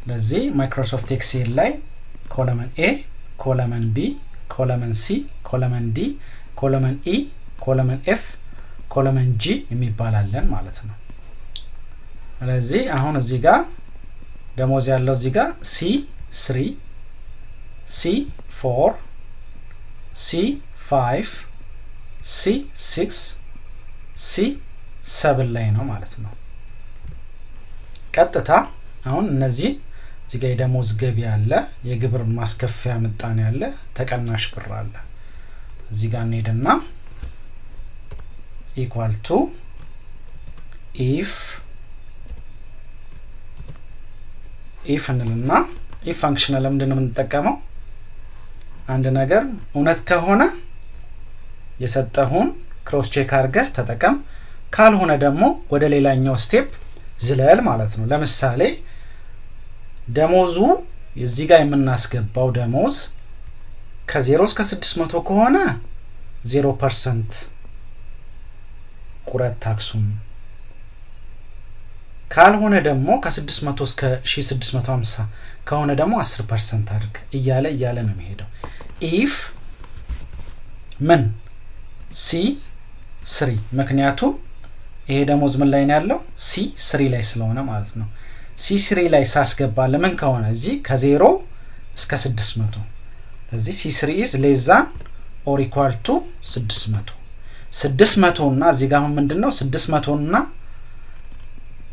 ለዚህ ማይክሮሶፍት ኤክሴል ላይ ኮለመን A ኮለመን B ኮለመን C ኮለመን D ኮለመን E ኮለመን F ኮለመን G የሚባላለን ማለት ነው። ስለዚህ አሁን እዚህ ጋር ደሞዝ ያለው እዚህ ጋር C3 C4 C5 C6 C7 ላይ ነው ማለት ነው። ቀጥታ አሁን እነዚህ እዚህ ጋር የደሞዝ ገቢ አለ፣ የግብር ማስከፈያ ምጣኔ አለ፣ ተቀናሽ ብር አለ። እዚህ ጋር እንሄድና equal to if እንልና if ፈንክሽን ለምንድን ነው የምንጠቀመው? አንድ ነገር እውነት ከሆነ የሰጠሁን ክሮስ ቼክ አድርገህ ተጠቀም፣ ካልሆነ ደግሞ ወደ ሌላኛው ስቴፕ ዝለል ማለት ነው። ለምሳሌ ደሞዙ እዚህ ጋር የምናስገባው ደሞዝ ከ0 እስከ 600 ከሆነ 0% ቁረት ታክሱን፣ ካልሆነ ደግሞ ከ600 እስከ 1650 ከሆነ ደግሞ 10% አድርግ እያለ ነው የሚሄደው። if ምን C3 ምክንያቱም ይሄ ደሞዝ ምን ላይ ነው ያለው? C3 ላይ ስለሆነ ማለት ነው። C3 ላይ ሳስገባ ለምን ከሆነ እዚህ ከ0 እስከ 600 ስለዚህ C3 is less than or equal to 600 እና እዚህ ጋር ምንድነው 600 እና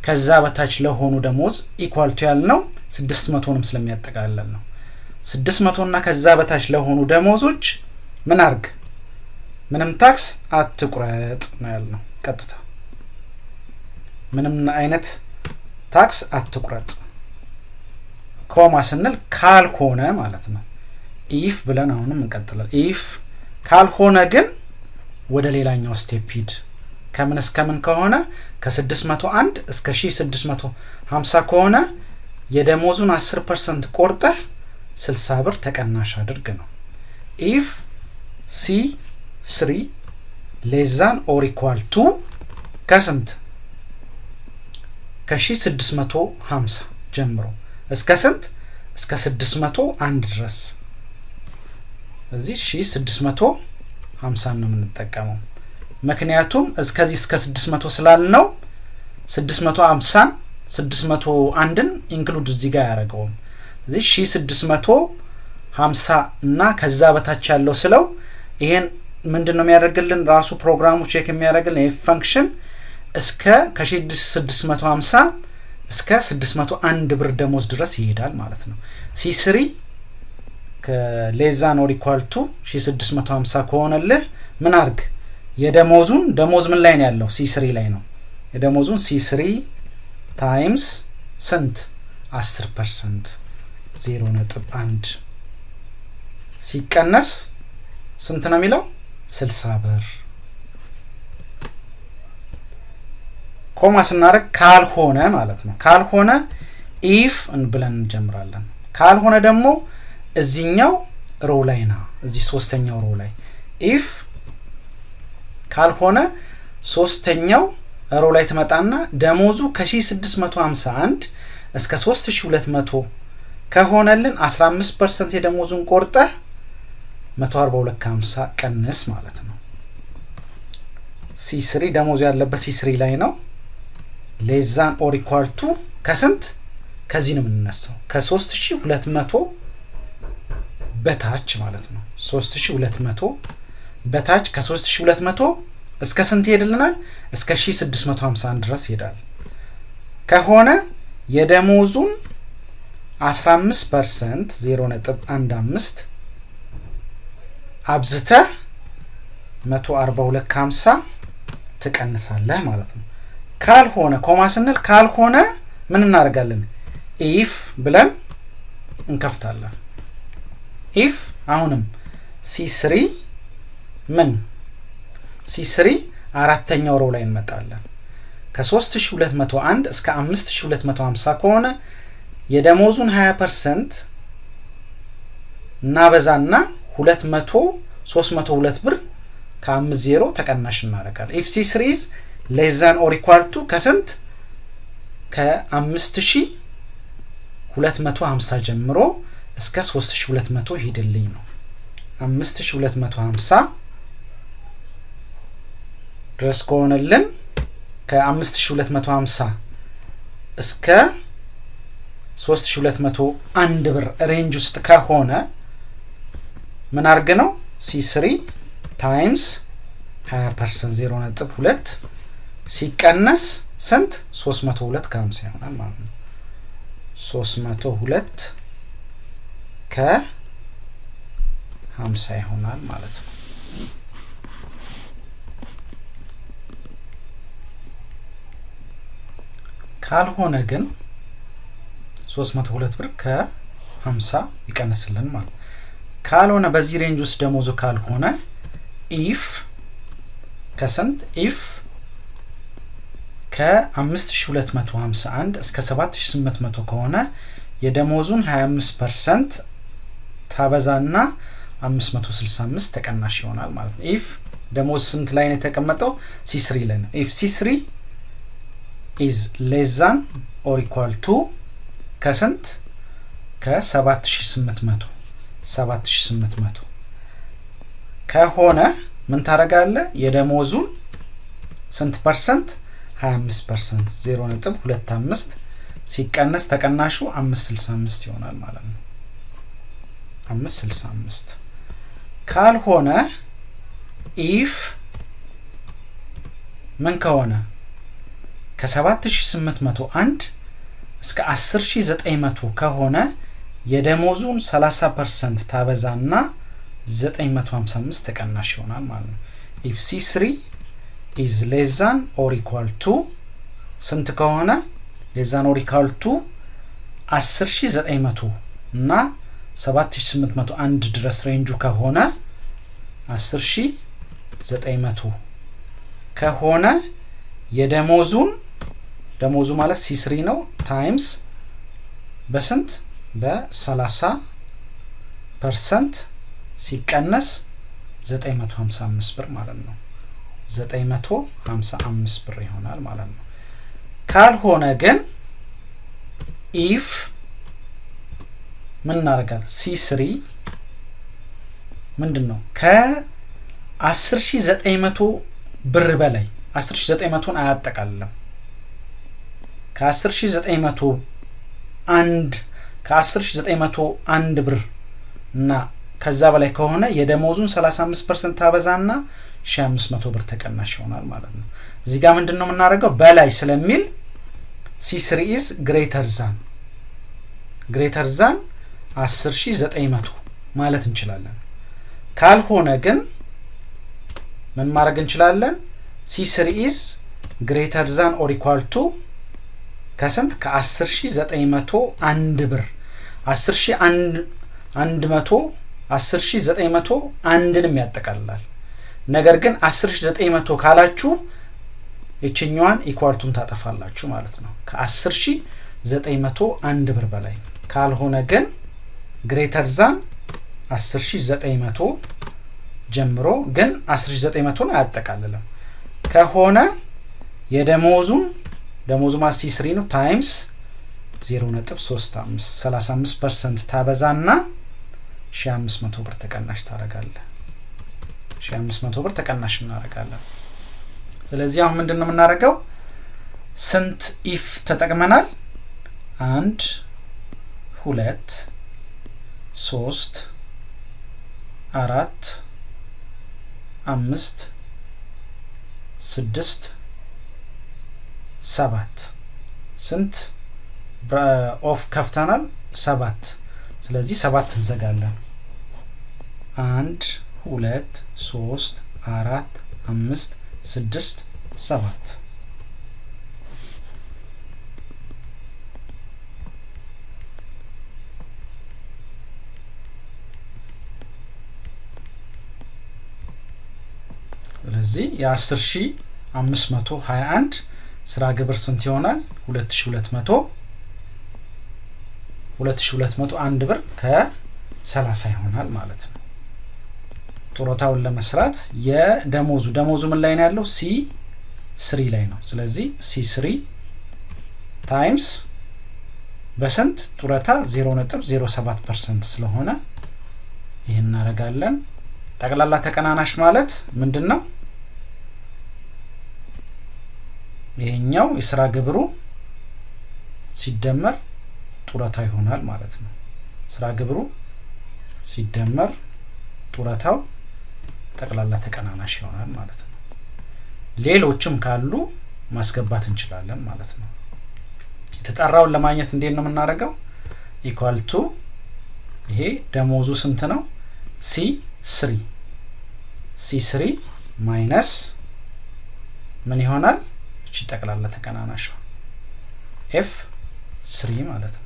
ከዛ በታች ለሆኑ ደሞዝ ኢኳል ቱ ያልነው 600ንም ስለሚያጠቃልል ነው። 600 እና ከዛ በታች ለሆኑ ደሞዞች ምን አርግ? ምንም ታክስ አትቁረጥ ነው ያልነው። ቀጥታ ምንም አይነት ታክስ አትቁረጥ። ኮማ ስንል ካልሆነ ማለት ነው። if ብለን አሁንም እንቀጥላለን። if ካልሆነ ግን ወደ ሌላኛው ስቴፕ ሂድ። ከምን እስከ ምን ከሆነ ከ601 እስከ 1650 ከሆነ የደሞዙን 10% ቆርጠህ 60 ብር ተቀናሽ አድርግ ነው። if C3 less than or equal to ከስንት ከ1650 ጀምሮ እስከ ስንት እስከ 601 ድረስ እዚህ 1650 ነው የምንጠቀመው። ምክንያቱም እስከዚህ እስከ 600 ስላልነው 650 601ን ኢንክሉድ እዚህ ጋር ያደርገው እዚህ 1650 እና ከዛ በታች ያለው ስለው ይሄን ምንድነው የሚያደርግልን? ራሱ ፕሮግራሙ ቼክ የሚያደርግልን ይሄ ፈንክሽን እስከ ከ650 እስከ 601 ብር ደሞዝ ድረስ ይሄዳል ማለት ነው። C3 ከሌስ ዛን ኦር ኢኳል ቱ 1650 ከሆነልህ ምን አርግ? የደሞዙን ደሞዝ ምን ላይ ነው ያለው? C3 ላይ ነው። የደሞዙን C3 ታይምስ ስንት 10% 0.1 ሲቀነስ ስንት ነው የሚለው? 60 ብር። ኮማ ስናደርግ ካልሆነ ማለት ነው። ካልሆነ if ብለን እንጀምራለን። ካልሆነ ደግሞ እዚህኛው ሮው ላይ ነው፣ እዚህ ሶስተኛው ሮው ላይ if ካልሆነ ሶስተኛው ሮው ላይ ተመጣና ደሞዙ ከ1651 እስከ 3200 ከሆነልን 15% የደሞዙን ቆርጠህ 142.50 ቀንስ ማለት ነው። C3 ደሞዙ ያለበት C3 ላይ ነው። less than or equal to ከስንት ከዚህ ነው የምንነሳው ከ3200 በታች ማለት ነው። 3200 በታች ከ3200 እስከ ስንት ይሄድልናል? እስከ 1651 ድረስ ይሄዳል። ከሆነ የደሞዙን 15% 0.15 አብዝተህ 142.50 ትቀንሳለህ ማለት ነው። ካልሆነ ኮማ ስንል ካልሆነ ምን እናደርጋለን? if ብለን እንከፍታለን። if አሁንም C3 ምን C3 አራተኛው ሮው ላይ እንመጣለን። ከ3201 እስከ 5250 ከሆነ የደሞዙን 20% እናበዛና 302 ብር ከ50 ተቀናሽ እናደርጋለን። if C3 is less than or equal to ከስንት ከ5250 250 ጀምሮ እስከ 3200 ሄድልኝ ነው 5250 ድረስ ከሆነልን ከ5250 እስከ 3201 ብር ሬንጅ ውስጥ ከሆነ ምን አርግ ነው C3 ታይምስ 20% 0.2 ሲቀነስ ስንት 302 ከ50 ይሆናል ማለት ነው 302 ከ50 ይሆናል ማለት ነው ካልሆነ ግን 302 ብር ከ50 ይቀነስልን ማለት ካልሆነ በዚህ ሬንጅ ውስጥ ደሞዙ ካልሆነ if ከስንት if ከ5251 እስከ 7800 ከሆነ የደሞዙን 25% ታበዛና 565 ተቀናሽ ይሆናል ማለት ነው if ደሞዝ ስንት ላይ ነው የተቀመጠው C3 ላይ ነው if C3 is less than or equal to ከስንት ከ7800 ከሆነ ምን ታረጋለህ የደሞዙን ስንት ፐርሰንት 25% 0.25 ሲቀነስ ተቀናሹ 565 ይሆናል ማለት ነው 565 ካልሆነ if ምን ከሆነ ከ7801 እስከ 10900 ከሆነ የደሞዙን 30% ታበዛና 955 ተቀናሽ ይሆናል ማለት ነው if C3 is less than or equal to ስንት ከሆነ less than or equal to 10900 እና 7801 ድረስ ሬንጁ ከሆነ 10900 ከሆነ የደሞዙን ደሞዙ ማለት C3 ነው ታይምስ በስንት በ30% ሲቀነስ 955 ብር ማለት ነው 955 ብር ይሆናል ማለት ነው ካልሆነ ግን if ምን እናደርጋለን C3 ምንድነው ከ10900 ብር በላይ 10900ን አያጠቃልልም ከ10901 ብር እና ከዛ በላይ ከሆነ የደሞዙን 35% ታበዛና 1500 ብር ተቀናሽ ይሆናል ማለት ነው እዚህ ጋር ምንድነው የምናደርገው በላይ ስለሚል C3 is greater than 10900 ማለት እንችላለን ካልሆነ ግን ምን ማድረግ እንችላለን C3 is greater than or equal to ከስንት ከ10901 ብር 10901ንም ያጠቃልላል ነገር ግን 10900 ካላችሁ እቺኛዋን ኢኳልቱን ታጠፋላችሁ ማለት ነው ከ10901 ብር በላይ ካልሆነ ግን greater than 10900 ጀምሮ ግን 10900ን አያጠቃልልም ከሆነ የደሞዙን ደሞዙ ማለት C3 ነው ታይምስ 0.35 35% ታበዛና 1500 ብር ተቀናሽ ታረጋለህ 1500 ብር ተቀናሽ እናረጋለን ስለዚህ አሁን ምንድነው የምናረጋው ስንት if ተጠቅመናል 1 2 3 4 5 6 7 ስንት ኦፍ ከፍተናል 7 ስለዚህ 7 እንዘጋለን 1 2 3 4 5 6 7 ስለዚህ የ10521 ስራ ግብር ስንት ይሆናል 2201 ብር ከ30 ይሆናል ማለት ነው ጡረታውን ለመስራት የደሞዙ ምን ላይ ነው ያለው C3 ላይ ነው ስለዚህ C3 ታይምስ በስንት ጡረታ 0.07% ስለሆነ ይሄን እናደርጋለን። ጠቅላላ ተቀናናሽ ማለት ምንድነው? ይሄኛው የሥራ ግብሩ ሲደመር ጡረታ ይሆናል ማለት ነው። ስራ ግብሩ ሲደመር ጡረታው ጠቅላላ ተቀናናሽ ይሆናል ማለት ነው። ሌሎችም ካሉ ማስገባት እንችላለን ማለት ነው። የተጣራውን ለማግኘት እንዴት ነው የምናደርገው? ኢኳል ቱ ይሄ ደሞዙ ስንት ነው? C3 ማይነስ ምን ይሆናል? እቺ ጠቅላላ ተቀናናሽ F3 ማለት ነው።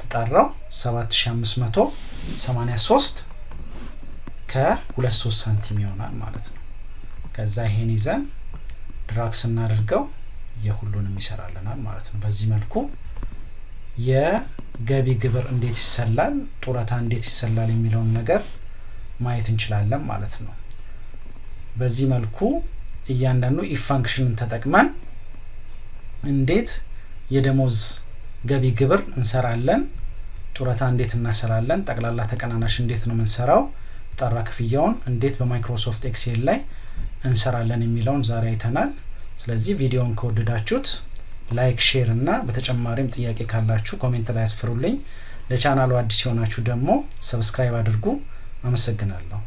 ተጣራው 7583 ከ23 ሳንቲም ይሆናል ማለት ነው። ከዛ ይሄን ይዘን ድራግ ስናደርገው የሁሉንም ይሰራልናል ማለት ነው። በዚህ መልኩ የገቢ ግብር እንዴት ይሰላል፣ ጡረታ እንዴት ይሰላል የሚለውን ነገር ማየት እንችላለን ማለት ነው። በዚህ መልኩ እያንዳንዱ ኢፍ ፋንክሽንን ተጠቅመን እንዴት የደሞዝ ገቢ ግብር እንሰራለን፣ ጡረታ እንዴት እናሰራለን፣ ጠቅላላ ተቀናናሽ እንዴት ነው የምንሰራው፣ ጠራ ክፍያውን እንዴት በማይክሮሶፍት ኤክሴል ላይ እንሰራለን የሚለውን ዛሬ አይተናል። ስለዚህ ቪዲዮውን ከወደዳችሁት ላይክ፣ ሼር እና በተጨማሪም ጥያቄ ካላችሁ ኮሜንት ላይ አስፍሩልኝ። ለቻናሉ አዲስ የሆናችሁ ደግሞ ሰብስክራይብ አድርጉ። አመሰግናለሁ።